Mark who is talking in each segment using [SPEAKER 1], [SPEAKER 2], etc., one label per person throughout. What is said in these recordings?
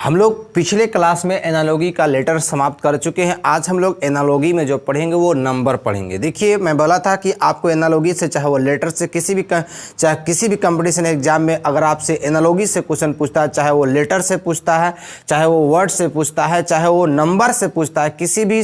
[SPEAKER 1] हम लोग पिछले क्लास में एनालॉजी का लेटर समाप्त कर चुके हैं। आज हम लोग एनालॉजी में जो पढ़ेंगे वो नंबर पढ़ेंगे। देखिए, मैं बोला था कि आपको एनालॉजी से चाहे वो लेटर से चाहे किसी भी कंपटीशन एग्जाम में अगर आपसे एनालॉजी से क्वेश्चन पूछता है, चाहे वो लेटर से पूछता है, चाहे वो वर्ड से पूछता है, चाहे वो नंबर से पूछता है, किसी भी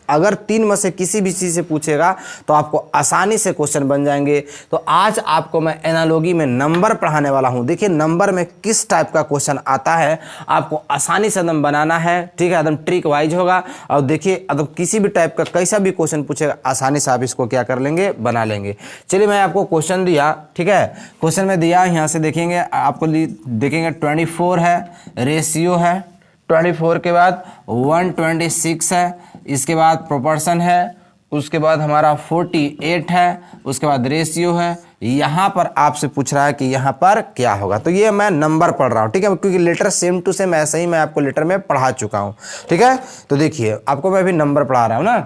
[SPEAKER 1] अगर तीन में से किसी भी चीज़ से पूछेगा तो आपको आसानी से क्वेश्चन बन जाएंगे। तो आज आपको मैं एनालॉजी में नंबर पढ़ाने वाला हूं। देखिए, नंबर में किस टाइप का क्वेश्चन आता है, आपको आसानी से एकदम बनाना है। ठीक है, एकदम ट्रिक वाइज होगा। और देखिए, एकदम किसी भी टाइप का कैसा भी क्वेश्चन पूछेगा, आसानी से आप इसको क्या कर लेंगे, बना लेंगे। चलिए, मैं आपको क्वेश्चन दिया, ठीक है, क्वेश्चन में दिया, यहाँ से देखेंगे, आपको देखेंगे 24 है, रेशियो है, 24 के बाद 126 है, इसके बाद प्रोपोर्शन है, उसके बाद हमारा 48 है, उसके बाद रेशियो है। यहाँ पर आपसे पूछ रहा है कि यहाँ पर क्या होगा। तो ये मैं नंबर पढ़ रहा हूँ, ठीक है, क्योंकि लेटर सेम टू सेम ऐसे ही मैं आपको लेटर में पढ़ा चुका हूँ। ठीक है, तो देखिए, आपको मैं भी नंबर पढ़ा रहा हूँ ना।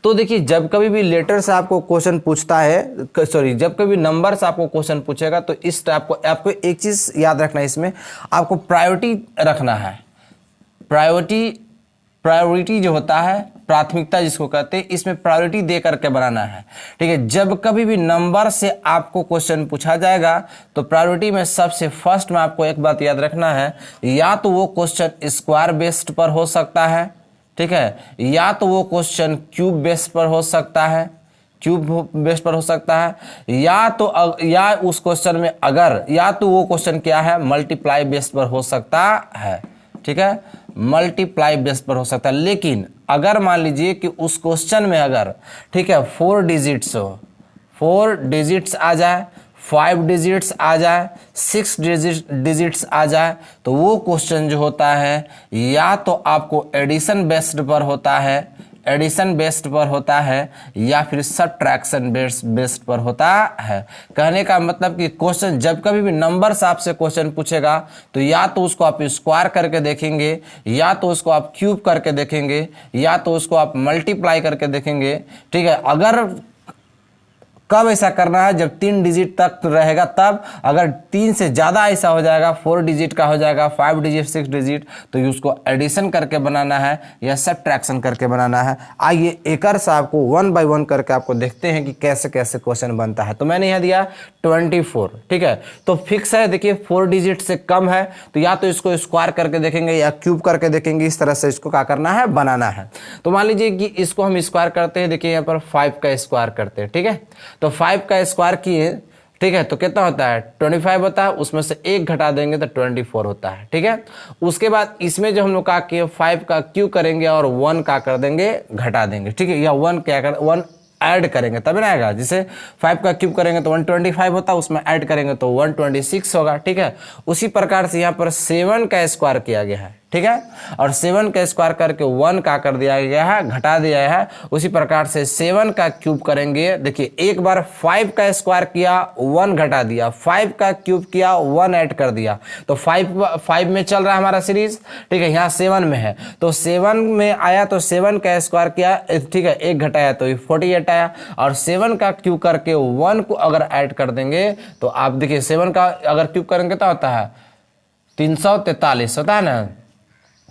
[SPEAKER 1] तो देखिए, जब कभी भी लेटर से आपको क्वेश्चन पूछता है, सॉरी, जब कभी नंबर से आपको क्वेश्चन पूछेगा तो इस टाइप को आपको एक चीज याद रखना है, इसमें आपको प्रायोरिटी रखना है। प्रायोरिटी जो होता है, प्राथमिकता जिसको कहते हैं, इसमें प्रायोरिटी दे करके बनाना है। ठीक है, जब कभी भी नंबर से आपको क्वेश्चन पूछा जाएगा तो प्रायोरिटी में सबसे फर्स्ट में आपको एक बात याद रखना है, या तो वो क्वेश्चन स्क्वायर बेस्ड पर हो सकता है, ठीक है, या तो वो क्वेश्चन क्यूब बेस्ड पर हो सकता है, क्यूब बेस्ड पर हो सकता है, या उस क्वेश्चन में अगर, या तो वो क्वेश्चन क्या है, मल्टीप्लाई बेस्ड पर हो सकता है। ठीक है, मल्टीप्लाई बेस पर हो सकता है। लेकिन अगर मान लीजिए कि उस क्वेश्चन में अगर, ठीक है, 4 डिजिट्स हो, 4 डिजिट्स आ जाए, 5 डिजिट्स आ जाए, 6 डिजिट्स आ जाए, तो वो क्वेश्चन जो होता है या तो आपको एडिशन बेस्ड पर होता है, या फिर सब्ट्रैक्शन बेस्ड पर होता है। कहने का मतलब कि क्वेश्चन जब कभी भी नंबर से आपसे क्वेश्चन पूछेगा तो या तो उसको आप स्क्वायर करके देखेंगे, या तो उसको आप क्यूब करके देखेंगे, या तो उसको आप मल्टीप्लाई करके देखेंगे। ठीक है, अगर कब ऐसा करना है, जब 3 डिजिट तक रहेगा तब। अगर 3 से ज़्यादा ऐसा हो जाएगा, 4 डिजिट का हो जाएगा, 5 डिजिट, 6 डिजिट, तो उसको एडिशन करके बनाना है या सब्ट्रैक्शन करके बनाना है। आइए एक से आपको 1 बाय 1 करके आपको देखते हैं कि कैसे कैसे क्वेश्चन बनता है। तो मैंने यहाँ दिया 24, ठीक है, तो फिक्स है। देखिए, 4 डिजिट से कम है तो या तो इसको स्क्वायर करके देखेंगे या क्यूब करके देखेंगे, इस तरह से इसको क्या करना है, बनाना है। तो मान लीजिए कि इसको हम स्क्वायर करते हैं। देखिए, यहाँ पर 5 का स्क्वायर करते हैं, ठीक है, तो 5 का स्क्वायर किए, ठीक है, तो कितना होता है, 25 होता है, उसमें से 1 घटा देंगे तो 24 होता है। ठीक है, उसके बाद इसमें जो हम लोग का 5 का क्यू करेंगे और 1 का कर देंगे, घटा देंगे, ठीक है, या 1 ऐड करेंगे तभी ना आएगा। जैसे 5 का क्यूब करेंगे तो 125 होता है, उसमें ऐड करेंगे तो 126 होगा। ठीक है, उसी प्रकार से यहाँ पर 7 का स्क्वायर किया गया है, ठीक है, और 7 का स्क्वायर करके 1 का कर दिया गया है, घटा दिया है। उसी प्रकार से 7 का क्यूब करेंगे। देखिए, एक बार 5 का स्क्वायर किया, 1 घटा दिया, 5 का क्यूब किया, 1 ऐड कर दिया, तो 5 में चल रहा है हमारा सीरीज। ठीक है, यहाँ 7 में है, तो 7 में आया तो 7 का स्क्वायर किया, ठीक है, 1 घटाया तो 48 आया, और 7 का क्यूब करके 1 को अगर ऐड कर देंगे तो आप देखिए, 7 का अगर क्यूब करेंगे तो होता है 343 होता है ना,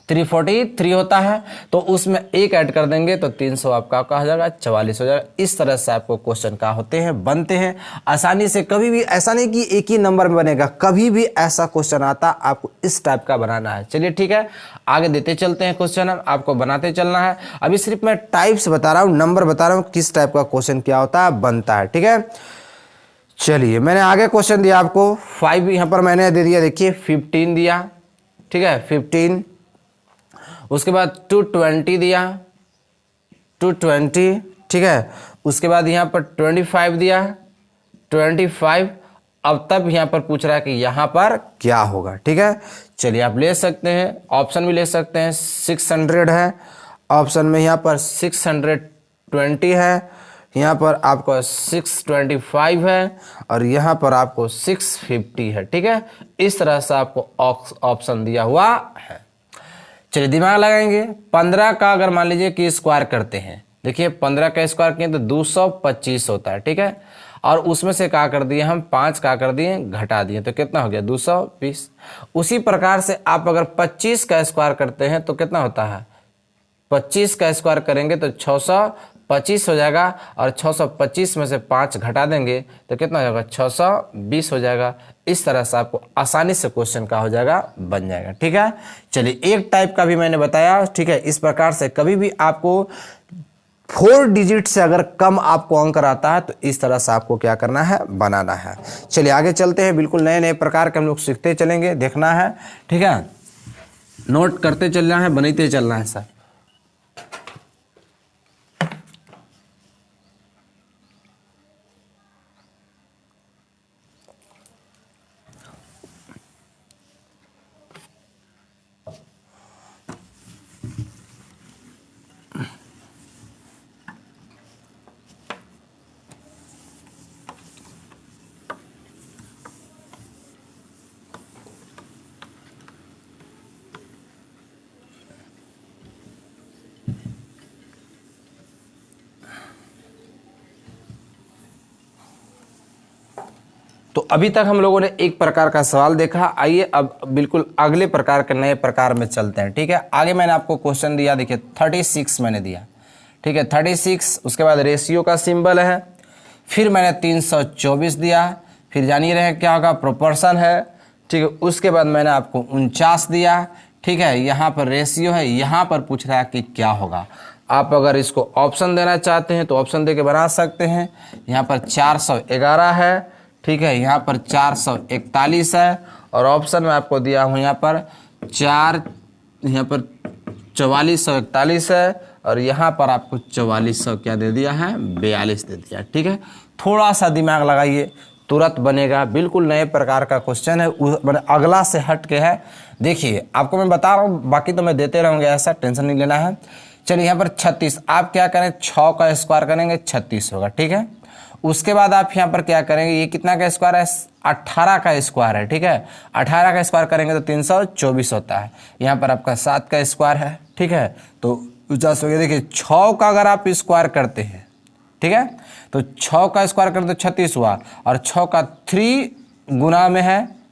[SPEAKER 1] 343 होता है, तो उसमें 1 ऐड कर देंगे तो 300 आपका कहा जाएगा 44 हो जाएगा। इस तरह से आपको क्वेश्चन का होते हैं, बनते हैं आसानी से। कभी भी ऐसा नहीं कि एक ही नंबर में बनेगा, कभी भी ऐसा क्वेश्चन आता आपको इस टाइप का बनाना है। चलिए ठीक है, आगे देते चलते हैं क्वेश्चन, आपको बनाते चलना है। अभी सिर्फ मैं टाइप्स बता रहा हूँ, नंबर बता रहा हूँ, किस टाइप का क्वेश्चन क्या होता है, बनता है। ठीक है, चलिए, मैंने आगे क्वेश्चन दिया आपको 5, यहाँ पर मैंने दे दिया, देखिए 15 दिया, ठीक है, 15, उसके बाद 220 दिया, 220, ठीक है, उसके बाद यहाँ पर 25 दिया, 25। अब तब यहाँ पर पूछ रहा है कि यहाँ पर क्या होगा। ठीक है, चलिए, आप ले सकते हैं, ऑप्शन भी ले सकते हैं। 600 है ऑप्शन में, यहाँ पर 620 है, यहाँ पर आपको 625 है, और यहाँ पर आपको 650 है। ठीक है, इस तरह से आपको ऑप्शन दिया हुआ है। चलिए, दिमाग लगाएंगे। 15 का अगर मान लीजिए कि स्क्वायर करते हैं, देखिए 15 का स्क्वायर किए तो 225 होता है। ठीक है, और उसमें से क्या कर दिए हम 5 क्या कर दिए घटा दिए, तो कितना हो गया 220। उसी प्रकार से आप अगर 25 का स्क्वायर करते हैं तो कितना होता है, 25 का स्क्वायर करेंगे तो 625 हो जाएगा, और 625 में से 5 घटा देंगे तो कितना हो जाएगा 620 हो जाएगा। इस तरह से आपको आसानी से क्वेश्चन का हो जाएगा, बन जाएगा। ठीक है, चलिए एक टाइप का भी मैंने बताया। ठीक है, इस प्रकार से कभी भी आपको 4 डिजिट से अगर कम आपको अंक आता है तो इस तरह से आपको क्या करना है, बनाना है। चलिए आगे चलते हैं, बिल्कुल नए नए प्रकार के हम लोग सीखते चलेंगे, देखना है। ठीक है, नोट करते चलना है, बनाते चलना है सर। तो अभी तक हम लोगों ने एक प्रकार का सवाल देखा। आइए अब बिल्कुल अगले प्रकार के नए प्रकार में चलते हैं। ठीक है, आगे मैंने आपको क्वेश्चन दिया, देखिए 36 मैंने दिया। ठीक है, 36, उसके बाद रेशियो का सिंबल है, फिर मैंने 324 दिया, फिर जानिए रहे क्या होगा, प्रोपोर्शन है। ठीक है, उसके बाद मैंने आपको 49 दिया। ठीक है, यहाँ पर रेशियो है, यहाँ पर पूछ रहा है कि क्या होगा। आप अगर इसको ऑप्शन देना चाहते हैं तो ऑप्शन दे के बना सकते हैं। यहाँ पर 411 है। ठीक है, यहाँ पर 441 है, और ऑप्शन में आपको दिया हूँ यहाँ पर 4441 है, और यहाँ पर आपको 4400 क्या दे दिया है, 42 दे दिया। ठीक है, थोड़ा सा दिमाग लगाइए, तुरंत बनेगा। बिल्कुल नए प्रकार का क्वेश्चन है, अगला से हट के है। देखिए आपको मैं बता रहा हूँ, बाकी तो मैं देते रहूँगा, ऐसा टेंशन नहीं लेना है। चलिए यहाँ पर 36, आप क्या करें, 6 का स्क्वायर करेंगे 36 होगा। ठीक है, उसके बाद आप यहाँ पर क्या करेंगे, ये कितना का स्क्वायर है, 18 का स्क्वायर है। ठीक है, 18 का स्क्वायर करेंगे तो 324 होता है। यहाँ पर आपका 7 का स्क्वायर है। ठीक है, तो 50 हो गया। देखिए 6 का अगर आप स्क्वायर करते हैं, ठीक है, तो 6 का स्क्वायर करते तो 36 हुआ, और 6 का 3 गुना में है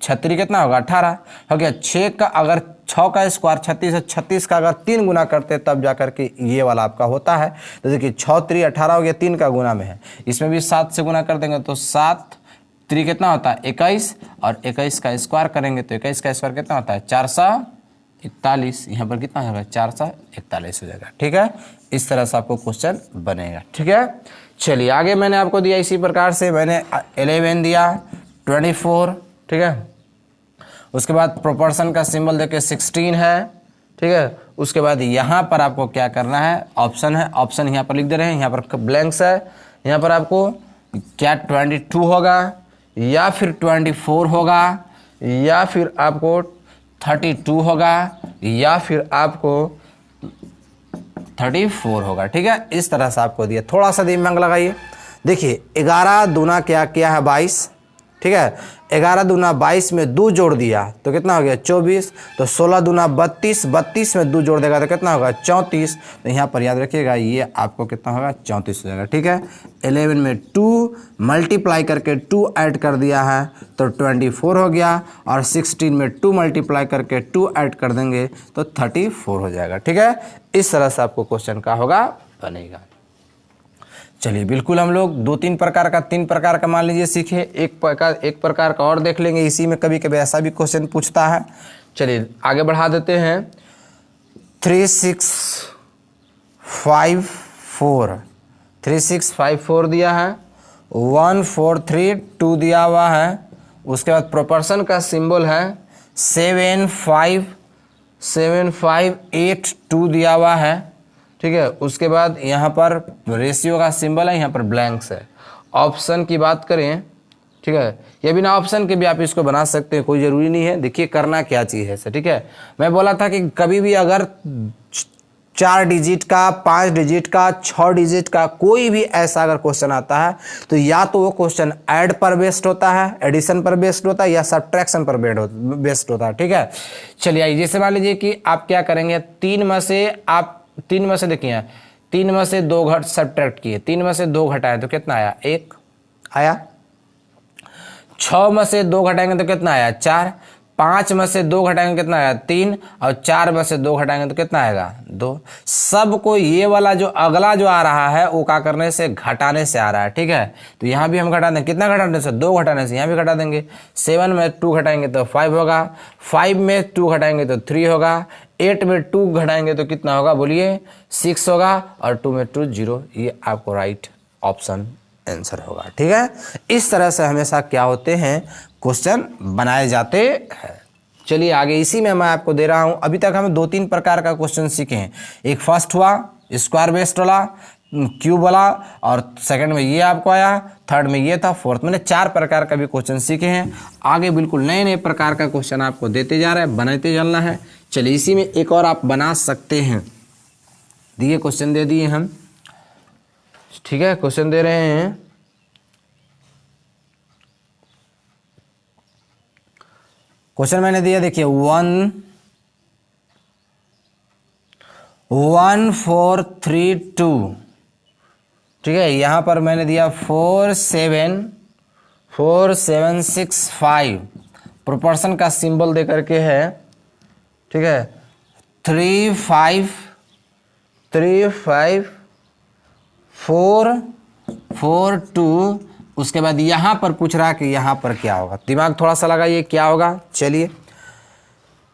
[SPEAKER 1] 36 कितना होगा, 18 हो गया। 6 का अगर 6 का स्क्वायर 36 है, 36 का अगर 3 गुना करते तब जाकर के ये वाला आपका होता है। तो देखिए 6 3 18 हो गया, 3 का गुना में है, इसमें भी 7 से गुना कर देंगे तो 7 3 कितना होता है 21, और 21 का स्क्वायर करेंगे तो 21 का स्क्वायर कितना होता है 441। यहाँ पर कितना होगा 441 हो जाएगा। ठीक है, इस तरह से आपको क्वेश्चन बनेगा। ठीक है, चलिए आगे मैंने आपको दिया इसी प्रकार से, मैंने 11 दिया, 24। ठीक है, उसके बाद प्रोपोर्शन का सिंबल देके 16 है। ठीक है, उसके बाद यहाँ पर आपको क्या करना है, ऑप्शन है, ऑप्शन यहाँ पर लिख दे रहे हैं, यहाँ पर ब्लैंक्स है। यहाँ पर आपको क्या 22 होगा, या फिर 24 होगा, या फिर आपको 32 होगा, या फिर आपको 34 होगा। ठीक है, इस तरह से आपको दिया, थोड़ा सा दिमाग लगाइए। देखिए 11 दूना क्या किया है 22। ठीक है, 11 दूना 22 में 2 जोड़ दिया तो कितना हो गया 24। तो 16 दूना 32, 32 में 2 जोड़ देगा तो कितना होगा 34। तो यहाँ पर याद रखिएगा, ये आपको कितना होगा 34 हो जाएगा। ठीक है, 11 में 2 मल्टीप्लाई करके 2 ऐड कर दिया है तो 24 हो गया, और 16 में 2 मल्टीप्लाई करके 2 ऐड कर देंगे तो 34 हो जाएगा। ठीक है, इस तरह से आपको क्वेश्चन का होगा, बनेगा। चलिए बिल्कुल हम लोग 2-3 प्रकार का, 3 प्रकार का मान लीजिए सीखे, एक प्रकार का और देख लेंगे। इसी में कभी कभी ऐसा भी क्वेश्चन पूछता है। चलिए आगे बढ़ा देते हैं। 3654 दिया है, 1432 दिया हुआ है। उसके बाद प्रोपोर्शन का सिंबल है 758 दिया हुआ है। ठीक है, उसके बाद यहाँ पर रेशियो का सिंबल है, यहाँ पर ब्लैंक्स है। ऑप्शन की बात करें, ठीक है, ये बिना ऑप्शन के भी आप इसको बना सकते हैं, कोई ज़रूरी नहीं है। देखिए करना क्या चीज़ है, ठीक है, मैं बोला था कि कभी भी अगर 4 डिजिट का, 5 डिजिट का, 6 डिजिट का कोई भी ऐसा अगर क्वेश्चन आता है तो या तो वो क्वेश्चन ऐड पर बेस्ड होता है, एडिशन पर बेस्ड होता है, या सब्ट्रैक्शन पर बेस्ड होता है। ठीक है, चलिए आइए, जैसे मान लीजिए कि आप क्या करेंगे, 3 में से देखिए 3 में से 2 सब्ट्रैक्ट किए, 3 में से 2 घटाए तो कितना आया 1। आया। 6 में से 2 घटाएंगे तो कितना आया 4, 5 में से 2 घटाएंगे कितना आया 3, और 4 में से 2 घटाएंगे तो कितना आएगा 2। सबको ये वाला जो अगला जो आ रहा है वो क्या करने से, घटाने से आ रहा है, ठीक है। तो यहाँ भी हम घटा देंगे, कितना घटाने से 2 घटाने से, यहाँ भी घटा देंगे। 7 में 2 घटाएंगे तो 5 होगा, 5 में 2 घटाएंगे तो 3 होगा, 8 में 2 घटाएंगे तो कितना होगा बोलिए 6 होगा, और 2 में 2 0। ये आपको राइट ऑप्शन आंसर होगा, ठीक है। इस तरह से हमेशा क्या होते हैं, क्वेश्चन बनाए जाते हैं। चलिए आगे, इसी में मैं आपको दे रहा हूं। अभी तक हम 2-3 प्रकार का क्वेश्चन सीखे हैं। एक फर्स्ट हुआ स्क्वायर बेस्ड वाला, क्यूब वाला, और सेकंड में ये आपको आया, थर्ड में ये था, फोर्थ में 4 प्रकार का भी क्वेश्चन सीखे हैं। आगे बिल्कुल नए नए प्रकार का क्वेश्चन आपको देते जा रहे हैं, बनाते चलना है। चलिए इसी में एक और आप बना सकते हैं। दिए क्वेश्चन दे दिए हम, ठीक है, क्वेश्चन दे रहे हैं। क्वेश्चन मैंने दिया, देखिए 1 4 3 2, ठीक है। यहां पर मैंने दिया 4 7 6 5, प्रोपोर्शन का सिंबल दे करके है, ठीक है। 3 5 4 4 2, उसके बाद यहां पर पूछ रहा है कि यहां पर क्या होगा। दिमाग थोड़ा सा लगाइए क्या होगा। चलिए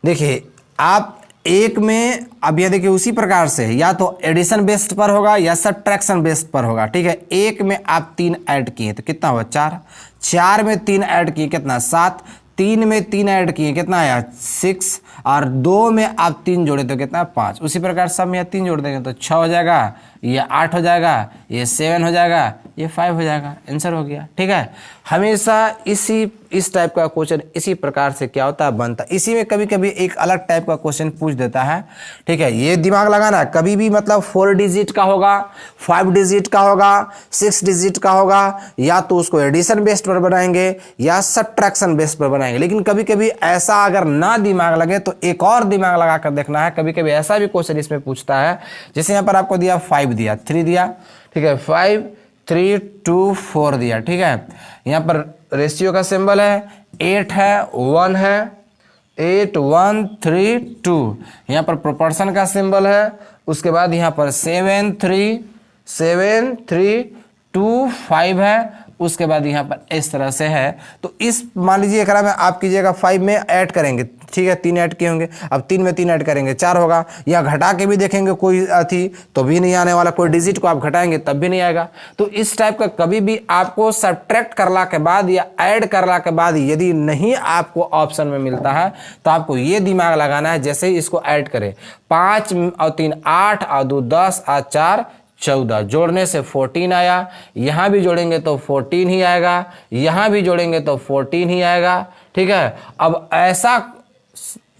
[SPEAKER 1] देखिए, आप एक में, अब यह देखिए उसी प्रकार से या तो एडिशन बेस्ड पर होगा या सब्ट्रैक्शन बेस्ड पर होगा, ठीक है। एक में आप 3 ऐड किए तो कितना हुआ 4, 4 में 3 ऐड किए कितना 7, 3 में 3 ऐड किए कितना आया 6, और 2 में आप 3 जोड़े तो कितना 5। उसी प्रकार सब में 3 जोड़ देंगे तो 6 हो जाएगा, ये 8 हो जाएगा, ये 7 हो जाएगा, ये 5 हो जाएगा, आंसर हो गया, ठीक है। हमेशा इस टाइप का क्वेश्चन इसी प्रकार से क्या होता है बनता है। इसी में कभी कभी एक अलग टाइप का क्वेश्चन पूछ देता है, ठीक है। ये दिमाग लगाना, कभी भी मतलब 4 डिजिट का होगा, 5 डिजिट का होगा, 6 डिजिट का होगा, या तो उसको एडिशन बेस्ड पर बनाएंगे या सब्ट्रैक्शन बेस्ड पर बनाएंगे। लेकिन कभी कभी ऐसा अगर ना दिमाग लगे तो एक और दिमाग लगा कर देखना है। कभी कभी ऐसा भी क्वेश्चन इसमें पूछता है, जैसे यहाँ पर आपको दिया 5 दिया, 3 दिया, ठीक है, 5 3 2 4 दिया, ठीक है। यहाँ पर रेशियो का सिंबल है, 8 है, 1 है, 8 1 3 2। यहाँ पर प्रोपोर्शन का सिंबल है, उसके बाद यहाँ पर 7 3 2 5 है, उसके बाद यहाँ पर इस तरह से है। तो इस मान लीजिए एकरा में आप कीजिएगा 5 में ऐड करेंगे, ठीक है, 3 ऐड किए होंगे, अब 3 में 3 ऐड करेंगे 4 होगा। या घटा के भी देखेंगे कोई थी तो भी नहीं आने वाला, कोई डिजिट को आप घटाएंगे तब भी नहीं आएगा। तो इस टाइप का कभी भी आपको सब्ट्रैक्ट करला के बाद या ऐड करला के बाद यदि नहीं आपको ऑप्शन में मिलता है तो आपको ये दिमाग लगाना है, जैसे ही इसको ऐड करें 5 और 3 8 और 2 10 और 4 14, जोड़ने से 14 आया, यहां भी जोड़ेंगे तो 14 ही आएगा, यहां भी जोड़ेंगे तो 14 ही आएगा, ठीक है। अब ऐसा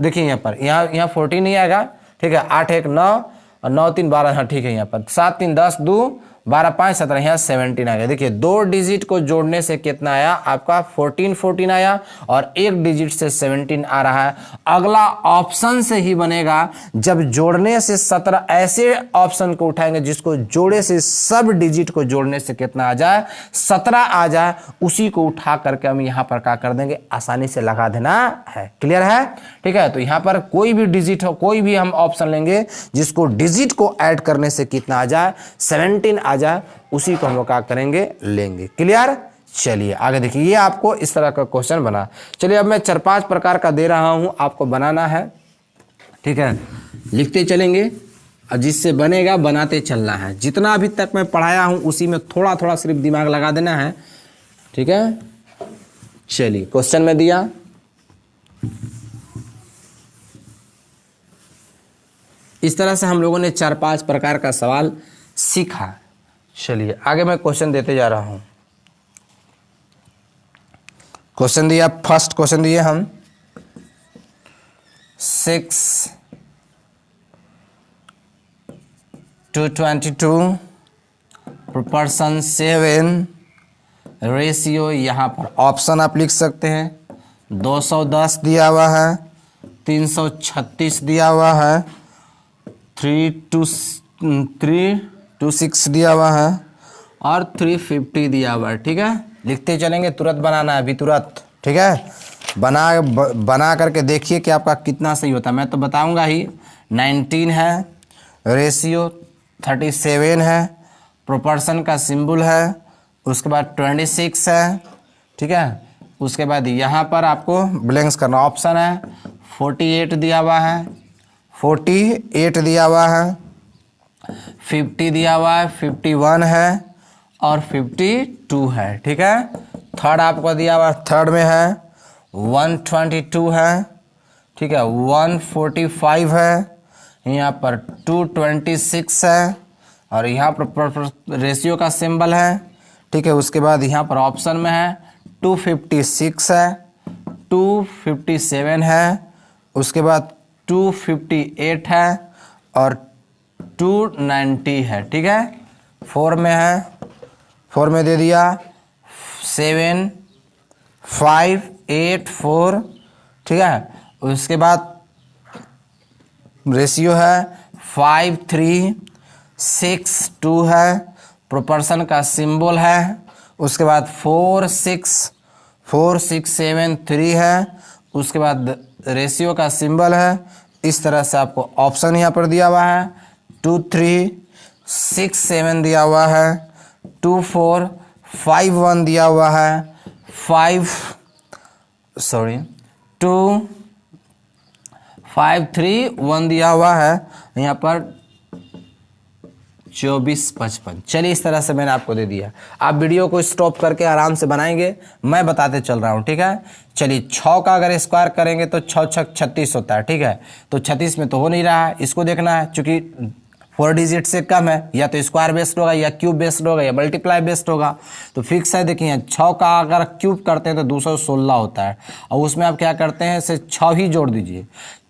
[SPEAKER 1] देखिए यहाँ पर, यहाँ 14 ही आएगा, ठीक है। 8 1 9 और 9 3 12, हाँ ठीक है। यहाँ पर 7 3 10 2 12 5 17, यहाँ 17 आ गया। देखिए 2 डिजिट को जोड़ने से कितना आया आपका 14 आया, और 1 डिजिट से 17 आ रहा है। अगला ऑप्शन से ही बनेगा जब जोड़ने से 17, ऐसे ऑप्शन को उठाएंगे जिसको जोड़े से सब डिजिट को जोड़ने से कितना आ जाए 17 आ जाए, उसी को उठा करके हम यहाँ पर क्या कर देंगे, आसानी से लगा देना है। क्लियर है, ठीक है। तो यहाँ पर कोई भी डिजिट हो, कोई भी हम ऑप्शन लेंगे जिसको डिजिट को ऐड करने से कितना आ जाए 17 आ जाए, उसी को हम लोग क्या करेंगे लेंगे। क्लियर, चलिए आगे देखिए। ये आपको इस तरह का क्वेश्चन बना। चलिए अब मैं 4-5 प्रकार का दे रहा हूं, आपको बनाना है, ठीक है। लिखते चलेंगे और जिससे बनेगा बनाते चलना है। जितना अभी तक मैं पढ़ाया हूं उसी में थोड़ा थोड़ा सिर्फ दिमाग लगा देना है, ठीक है। चलिए क्वेश्चन में दिया, इस तरह से हम लोगों ने 4-5 प्रकार का सवाल सीखा। चलिए आगे मैं क्वेश्चन देते जा रहा हूं। क्वेश्चन दिया, फर्स्ट क्वेश्चन दिए हम 6 to 22 प्रोपोर्शन 7, रेशियो यहाँ पर ऑप्शन आप लिख सकते हैं, 210 दिया हुआ है, 336 दिया हुआ है, 3 to 6 दिया हुआ है, और 350 दिया हुआ है, ठीक है। लिखते चलेंगे, तुरंत बनाना है अभी तुरंत, ठीक है। बना करके देखिए कि आपका कितना सही होता है। मैं तो बताऊंगा ही। 19 है, रेशियो 37 है, प्रोपोर्शन का सिंबल है, उसके बाद 26 है, ठीक है। उसके बाद यहाँ पर आपको ब्लैंक्स करना, ऑप्शन है 48 दिया हुआ है, 48 दिया हुआ है, 50 दिया हुआ है, 51 है और 52 है, ठीक है। थर्ड आपको दिया हुआ, थर्ड में है 122 है, ठीक है, 145 है, यहाँ पर 226 है और यहाँ पर रेशियो का सिंबल है, ठीक है। उसके बाद यहाँ पर ऑप्शन में है 256 है, 257 है, उसके बाद 258 है और 290 है, ठीक है। 4 में है, 4 में दे दिया 7 5 8 4, ठीक है। उसके बाद रेशियो है 5 3 6 2 है, प्रोपोर्शन का सिंबल है, उसके बाद 4 6 7 3 है, उसके बाद रेशियो का सिंबल है। इस तरह से आपको ऑप्शन यहाँ पर दिया हुआ है 2 3 6 7 दिया हुआ है, 2 4 5 1 दिया हुआ है, 2 5 3 1 दिया हुआ है, यहाँ पर 24 55। चलिए, इस तरह से मैंने आपको दे दिया। आप वीडियो को स्टॉप करके आराम से बनाएंगे, मैं बताते चल रहा हूँ, ठीक है। चलिए, 6 का अगर स्क्वायर करेंगे तो 6 6 36 होता है, ठीक है। तो 36 में तो हो नहीं रहा है, इसको देखना है, चूंकि 4 डिजिट से कम है, या तो स्क्वायर बेस्ड होगा या क्यूब बेस्ड होगा या मल्टीप्लाई बेस्ड होगा। तो फिक्स है, देखिए 6 का अगर क्यूब करते हैं तो 216 होता है, और उसमें आप क्या करते हैं, इसे 6 ही जोड़ दीजिए।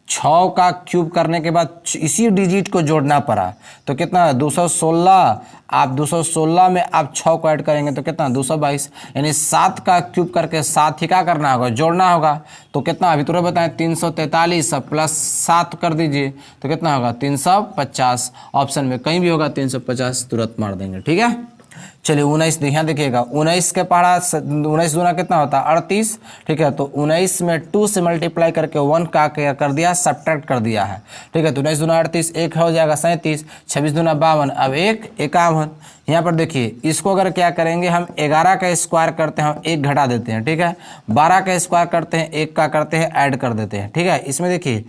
[SPEAKER 1] 6 का क्यूब करने के बाद इसी डिजिट को जोड़ना पड़ा, तो कितना 216। आप 216 में आप 6 को ऐड करेंगे तो कितना 222, यानी 7 का क्यूब करके 7 ही क्या करना होगा, जोड़ना होगा। तो कितना अभी तुरंत बताएं, 343 प्लस 7 कर दीजिए तो कितना होगा 350। ऑप्शन में कहीं भी होगा 350, तुरंत मार देंगे, ठीक है। चलिए 19 यहाँ देखिएगा, 19 के पढ़ा 19 दूना कितना होता है 38, ठीक है। तो 19 में 2 से मल्टीप्लाई करके 1 का क्या कर दिया, सब्ट्रैक्ट कर दिया है, ठीक है। तो 19 दूना 38, 1 हो जाएगा 37, 26 दूना 52, अब 1 51। यहाँ पर देखिए, इसको अगर क्या करेंगे हम 11 का स्क्वायर करते हैं, हम 1 घटा देते हैं, ठीक है। 12 का स्क्वायर करते हैं, 1 का करते हैं ऐड कर देते हैं, ठीक है। इसमें देखिए,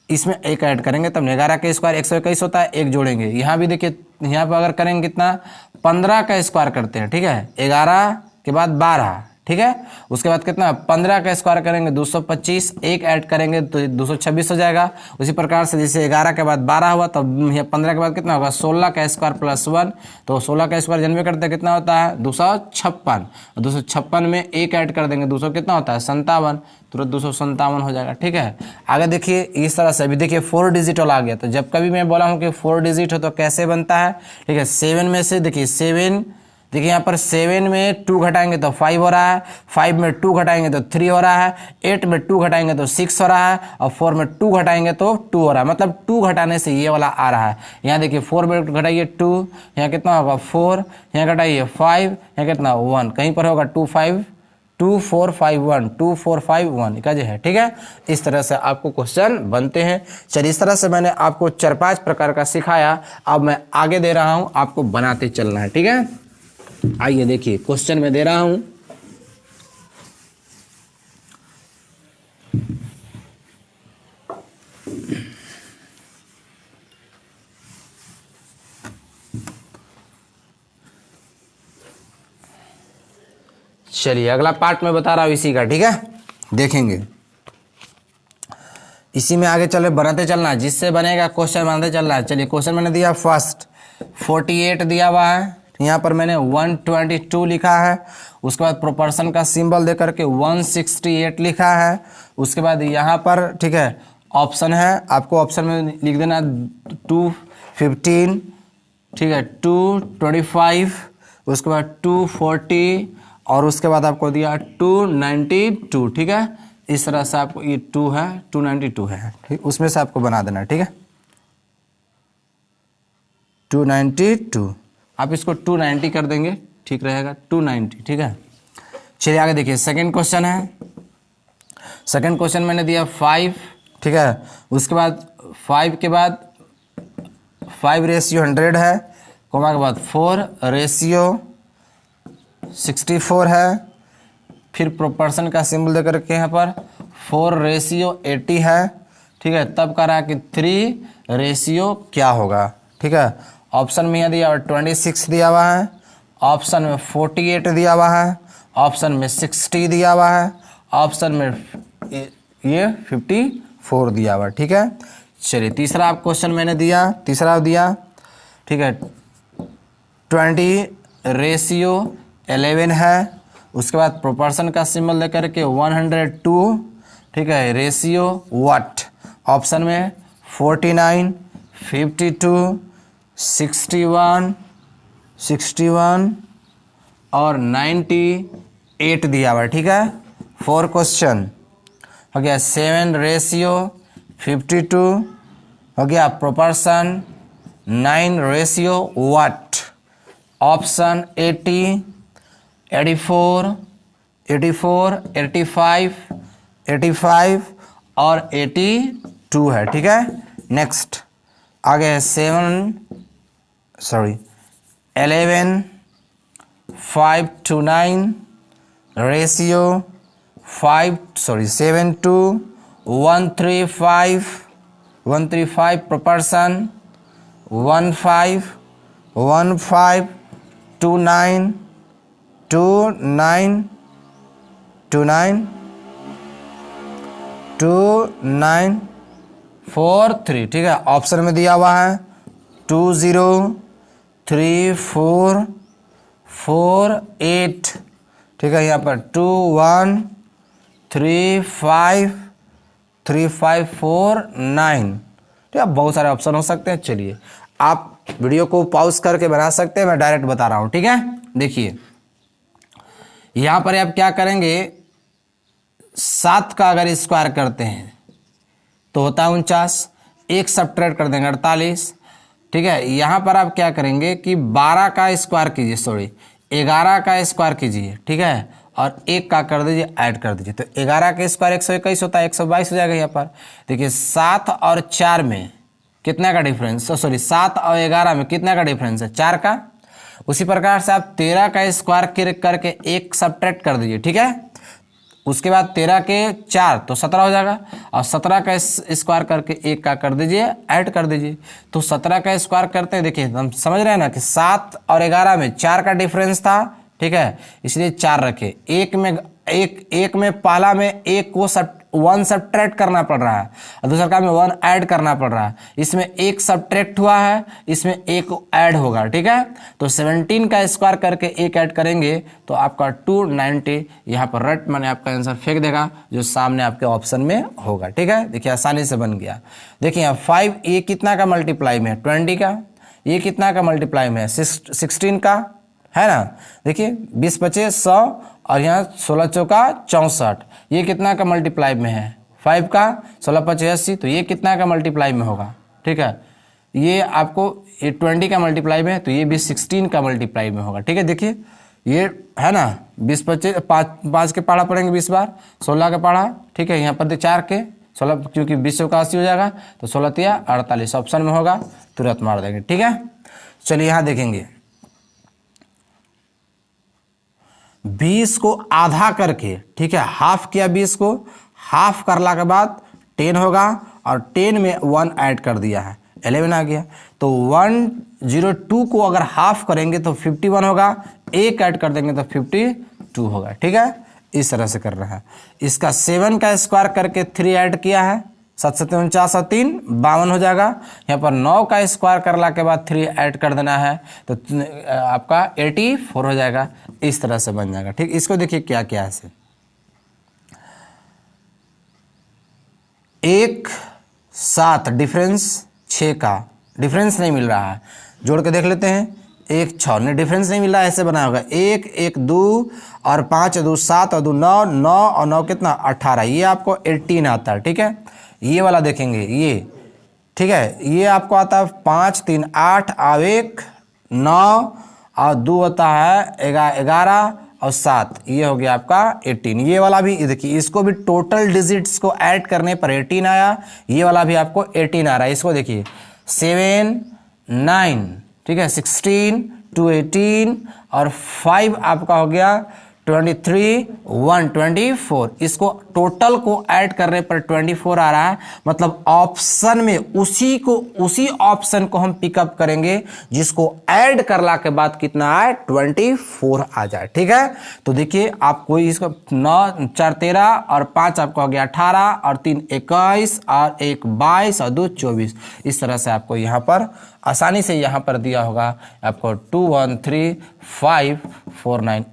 [SPEAKER 1] इसमें 1 ऐड करेंगे तब 11 का स्क्वायर 121 होता है, 1 जोड़ेंगे। यहाँ भी देखिए, यहाँ पर अगर करेंगे कितना, 15 का स्क्वायर करते हैं, ठीक है। 11 के बाद 12, ठीक है। उसके बाद कितना 15 का स्क्वायर करेंगे 225, 1 ऐड करेंगे तो 226 हो जाएगा। उसी प्रकार से जैसे 11 के बाद 12 हुआ, तब यहाँ 15 के बाद कितना होगा 16 का स्क्वायर प्लस 1, तो 16 का स्क्वायर जनवे करते हैं कितना होता है 256। 256 में 1 ऐड कर देंगे 200 कितना होता है 57, तुरंत 257 हो जाएगा, ठीक है। आगे देखिए, इस तरह से अभी देखिए 4 डिजिट वाला आ गया। तो जब कभी मैं बोला हूँ कि 4 डिजिट हो तो कैसे बनता है, ठीक है। 7 में से देखिए 7, देखिए यहाँ पर 7 में 2 घटाएंगे तो 5 हो रहा है, 5 में 2 घटाएंगे तो 3 हो रहा है, 8 में 2 घटाएंगे तो 6 हो रहा है, और 4 में 2 घटाएंगे तो 2 हो रहा है। मतलब 2 घटाने से ये वाला आ रहा है। यहाँ देखिए 4 में घटाइए 2, यहाँ कितना होगा 4, यहाँ घटाइए 5, यहाँ कितना 1, कहीं पर होगा 2 4 5 1, 2 4 5 1 का जो है, ठीक है। इस तरह से आपको क्वेश्चन बनते हैं। चलिए, इस तरह से मैंने आपको 4-5 प्रकार का सिखाया। अब मैं आगे दे रहा हूँ, आपको बनाते चलना है, ठीक है। आइए देखिए, क्वेश्चन में दे रहा हूं, चलिए अगला पार्ट में बता रहा हूं इसी का, ठीक है। देखेंगे, इसी में आगे चले बनाते चलना है, जिससे बनेगा क्वेश्चन बनाते चलना है। चलिए, क्वेश्चन मैंने दिया फर्स्ट 48 दिया हुआ है, यहाँ पर मैंने 122 लिखा है। उसके बाद प्रोपोर्शन का सिंबल दे करके 168 लिखा है। उसके बाद यहाँ पर, ठीक है, ऑप्शन है, आपको ऑप्शन में लिख देना 215, ठीक है, 225, उसके बाद 240 और उसके बाद आपको दिया 292, ठीक है। इस तरह से आपको ये 2 है, 292 है, ठीक, उसमें से आपको बना देना, ठीक है। 292 आप इसको 290 कर देंगे, ठीक रहेगा, 290, ठीक है। चलिए आगे देखिए, सेकंड क्वेश्चन है। सेकंड क्वेश्चन मैंने दिया 5, ठीक है। उसके बाद 5 के बाद 5/100 है, कोमा के बाद 4/64 है, फिर प्रोपोर्शन का सिंबल देकर के यहाँ पर 4/80 है, ठीक है। तब कह रहा है कि 3 क्या होगा, ठीक है। ऑप्शन में यहाँ दिया हुआ 26 दिया हुआ है, ऑप्शन में 48 दिया हुआ है, ऑप्शन में 60 दिया हुआ है, ऑप्शन में ये 54 दिया हुआ है, ठीक है। चलिए तीसरा आप क्वेश्चन मैंने दिया, तीसरा दिया, ठीक है, 20/11 है। उसके बाद प्रोपोर्शन का सिंबल लेकर के 102, ठीक है, रेशियो व्हाट, ऑप्शन में 49, 52, 61 और 98 दिया हुआ है, ठीक है। 4 क्वेश्चन हो गया। 7/52 हो गया, प्रोपोर्शन 9/व्हाट, ऑप्शन 80, 84, 85 और 82 है, ठीक है। नेक्स्ट आगे है 11/5-9 रेशियो 7/135 प्रोपोर्शन 15/29 2943, ठीक है। ऑप्शन में दिया हुआ है 203448, ठीक है। यहाँ पर 21353549, ठीक है। बहुत सारे ऑप्शन हो सकते हैं। चलिए आप वीडियो को पॉज करके बना सकते हैं, मैं डायरेक्ट बता रहा हूँ, ठीक है। देखिए यहाँ पर आप क्या करेंगे, 7 का अगर स्क्वायर करते हैं तो होता है 49, एक सब्ट्रैक्ट कर देंगे 48, ठीक है। यहाँ पर आप क्या करेंगे कि 12 का स्क्वायर कीजिए, 11 का स्क्वायर कीजिए, ठीक है, और 1 का कर दीजिए, ऐड कर दीजिए, तो 11 का स्क्वायर 121 होता है, 122 हो जाएगा। यहाँ पर देखिए 7 और 4 में कितना का डिफरेंस, 7 और 11 में कितना का डिफरेंस है, 4 का। उसी प्रकार से आप 13 का स्क्वायर करके 1 सब्ट्रैक्ट कर दीजिए, ठीक है। उसके बाद 13 के 4 तो 17 हो जाएगा, और 17 का स्क्वायर करके 1 का कर दीजिए, ऐड कर दीजिए, तो 17 का स्क्वायर करते हैं। देखिए हम समझ रहे हैं ना कि 7 और 11 में 4 का डिफरेंस था, ठीक है, इसलिए 4 रखे। एक में पहला में 1 को 1 सब्ट्रैक्ट करना पड़ रहा है, और दूसरा का में 1 ऐड करना पड़ रहा है। इसमें 1 सब्ट्रैक्ट हुआ है, इसमें 1 ऐड होगा, ठीक है। तो 17 का स्क्वायर करके 1 ऐड करेंगे तो आपका 290 यहाँ पर रट मैंने आपका आंसर फेंक देगा, जो सामने आपके ऑप्शन में होगा, ठीक है। देखिए आसानी से बन गया। देखिए यहाँ 5 ये कितना का मल्टीप्लाई में है, 20 का। ये कितना का मल्टीप्लाई में है, 16 का, है ना। देखिए 20 बचे 100, और यहाँ 16 चौका 64, ये कितना का मल्टीप्लाई में है, 5 का। 16 5 80, तो ये कितना का मल्टीप्लाई में होगा, ठीक है। ये आपको ये 20 का मल्टीप्लाई में है, तो ये भी 16 का मल्टीप्लाई में होगा, ठीक है। देखिए ये है ना, 20 बचे 5 के पढ़ा पड़ेंगे 20 बार, 16 का पढ़ा, ठीक है। यहाँ पर 4 के 16, क्योंकि 20 का 80 हो जाएगा, तो 16 तिया 48 ऑप्शन में होगा, तुरंत मार देंगे, ठीक है। चलिए यहाँ देखेंगे 20 को आधा करके, ठीक है, हाफ किया, 20 को हाफ करला के बाद 10 होगा, और 10 में 1 ऐड कर दिया है, 11 आ गया। तो 102 को अगर हाफ करेंगे तो 51 होगा, 1 ऐड कर देंगे तो 52 होगा, ठीक है। इस तरह से कर रहा है। इसका 7 का स्क्वायर करके 3 ऐड किया है, 7 7 49 और 3 52 हो जाएगा। यहाँ पर 9 का स्क्वायर करला के बाद 3 ऐड कर देना है, तो आपका 84 हो जाएगा। इस तरह से बन जाएगा, ठीक। इसको देखिए क्या क्या है, 1 7 डिफरेंस 6 का डिफरेंस नहीं मिल रहा है, जोड़ के देख लेते हैं। 1 6 नहीं, डिफरेंस नहीं मिल रहा है, ऐसे बनाया होगा 1 1 2 और 5 2 7 और 2 9 9 और 9 कितना 18, ये आपको 18 आता है, ठीक है। ये वाला देखेंगे, ये ठीक है, ये आपको आता है 5 3 8 और 1 9 और 2 होता है 11 और 7, ये हो गया आपका 18। ये वाला भी देखिए, इसको भी टोटल डिजिट्स को ऐड करने पर 18 आया, ये वाला भी आपको 18 आ रहा है। इसको देखिए 7 9, ठीक है, 16 2 18 और 5 आपका हो गया 23 1 24। इसको टोटल को ऐड करने पर 24 आ रहा है, मतलब ऑप्शन में उसी ऑप्शन को हम पिकअप करेंगे जिसको ऐड करला के बाद कितना आए 24 आ जाए। ठीक है, तो देखिए आपको इसको 9 4 13 और 5 आपका हो गया 18 और 3 21 और 1 22 और 2 24। इस तरह से आपको यहाँ पर आसानी से यहाँ पर दिया होगा आपको 2 1 3 5 4 9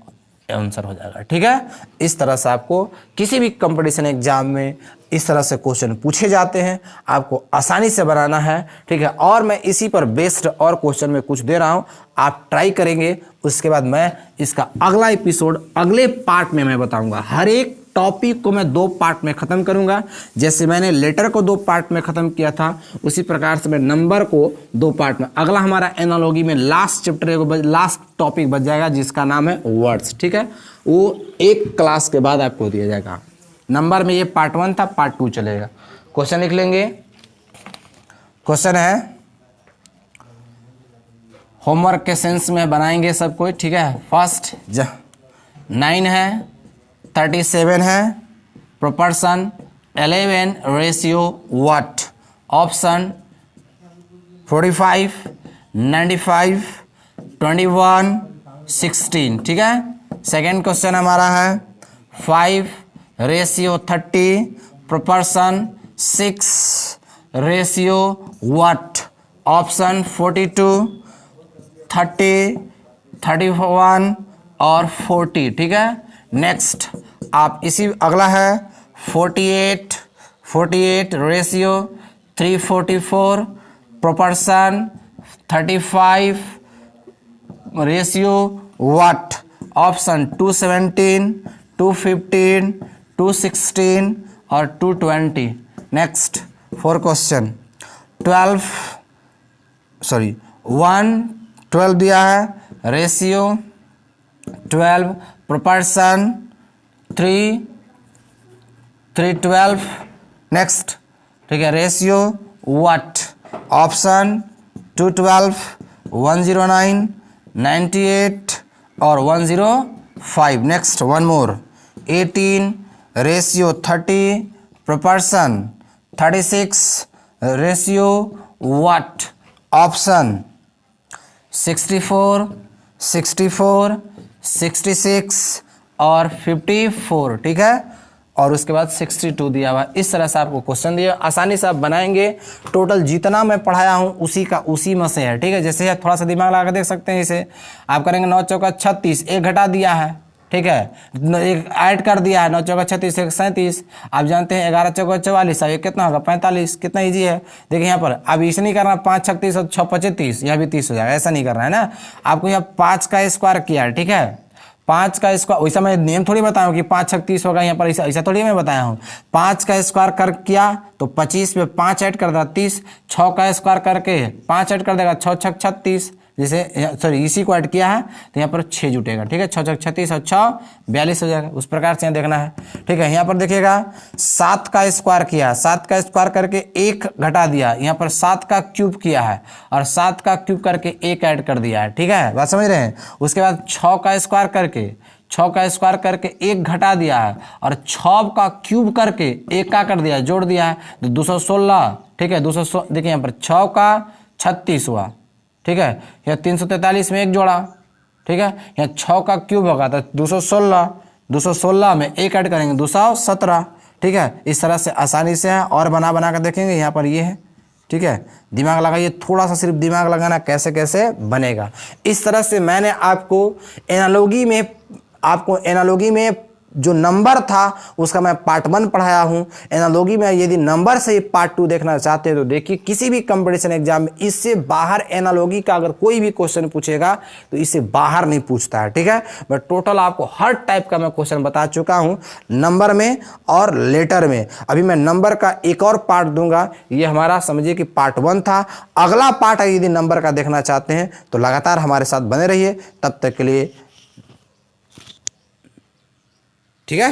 [SPEAKER 1] आंसर हो जाएगा। ठीक है, इस तरह से आपको किसी भी कंपटीशन एग्जाम में इस तरह से क्वेश्चन पूछे जाते हैं, आपको आसानी से बनाना है। ठीक है, और मैं इसी पर बेस्ड और क्वेश्चन में कुछ दे रहा हूं, आप ट्राई करेंगे, उसके बाद मैं इसका अगला एपिसोड अगले पार्ट में मैं बताऊंगा। हर एक टॉपिक को मैं 2 पार्ट में खत्म करूंगा। जैसे मैंने लेटर को 2 पार्ट में खत्म किया था, उसी प्रकार से मैं नंबर को 2 पार्ट में, अगला हमारा एनालॉजी में लास्ट चैप्टर लास्ट टॉपिक बच जाएगा जिसका नाम है वर्ड्स। ठीक है, वो एक क्लास के बाद आपको दिया जाएगा। नंबर में ये पार्ट 1 था, पार्ट 2 चलेगा। क्वेश्चन लिख लेंगे। क्वेश्चन है, होमवर्क के सेंस में बनाएंगे सब कोई। ठीक है, फर्स्ट 9 है, 37 है, प्रोपोर्शन 11, रेशियो व्हाट, ऑप्शन 45 95 21 16। ठीक है, सेकेंड क्वेश्चन हमारा है 5 ratio 30, proportion 6, ratio what, option 42 30 31 और 40। ठीक है, नेक्स्ट आप इसी अगला है 48 ratio 344, proportion 35, ratio what, option 217 215 216 और 220। नेक्स्ट 4 क्वेश्चन 12 दिया है, रेशियो 12, प्रोपोर्शन 3 12। नेक्स्ट, ठीक है, रेशियो व्हाट, ऑप्शन 212 109 98 और 105। Next one more 18 ratio 30, proportion 36, ratio what, option 64 64 66 और 54। ठीक है, और उसके बाद 62 दिया हुआ। इस तरह से आपको क्वेश्चन दिया, आसानी से आप बनाएंगे। टोटल जितना मैं पढ़ाया हूँ उसी में से है। ठीक है, जैसे थोड़ा सा दिमाग लगा कर देख सकते हैं। इसे आप करेंगे 9 चौका 36, एक घटा दिया है। ठीक है, एक ऐड कर दिया है, 9 चौका 36 एक 37। आप जानते हैं 11 चौका 44, ये कितना होगा 45। कितना इजी है, देखिए यहाँ पर अब इसे नहीं करना 5 36 और 6 25, यह भी 30 हो जाएगा। ऐसा नहीं करना है ना, आपको यहाँ 5 का स्क्वायर किया है। ठीक है, 5 का स्क्वायर, वैसा मैं नियम थोड़ी बताया हूँ कि 5 6 30 होगा यहाँ पर, ऐसा थोड़ी मैं बताया हूँ। 5 का स्क्वायर कर किया तो 25 पे 5 ऐड कर देगा 30, 6 का स्क्वायर करके 5 ऐड कर देगा 6 6 36, जैसे सॉरी इसी को ऐड किया है तो यहाँ पर 6 जुटेगा। ठीक है, 6 6 36 और 6 42 हो जाएगा। उस प्रकार से यहाँ देखना है। ठीक है, यहाँ पर देखिएगा 7 का स्क्वायर किया, 7 का स्क्वायर करके 1 घटा दिया, यहाँ पर 7 का क्यूब किया है और 7 का क्यूब करके 1 ऐड कर दिया है। ठीक है, बात समझ रहे हैं। उसके बाद 6 का स्क्वायर करके 1 घटा दिया है और 6 का क्यूब करके 1 का कर दिया है, जोड़ दिया है तो 216। ठीक है, 216 देखिए यहाँ पर 6 का 36 हुआ। ठीक है, यह 343 में 1 जोड़ा। ठीक है, यहाँ 6 का क्यूब होगा तो 216 में 1 ऐड करेंगे 217। ठीक है, इस तरह से आसानी से है और बना कर देखेंगे। यहाँ पर ये है। ठीक है, दिमाग लगाइए, थोड़ा सा सिर्फ दिमाग लगाना, कैसे कैसे बनेगा। इस तरह से मैंने आपको एनालॉजी में जो नंबर था उसका मैं पार्ट 1 पढ़ाया हूं। एनालॉजी में यदि नंबर से पार्ट 2 देखना चाहते हैं तो देखिए, किसी भी कंपटीशन एग्जाम में इससे बाहर एनालॉजी का अगर कोई भी क्वेश्चन पूछेगा तो इससे बाहर नहीं पूछता है, ठीक है। मैं टोटल आपको हर टाइप का मैं क्वेश्चन बता चुका हूं, नंबर में और लेटर में। अभी मैं नंबर का एक और पार्ट दूंगा, ये हमारा समझिए कि पार्ट 1 था। अगला पार्ट यदि नंबर का देखना चाहते हैं तो लगातार हमारे साथ बने रहिए। तब तक के लिए ठीक है।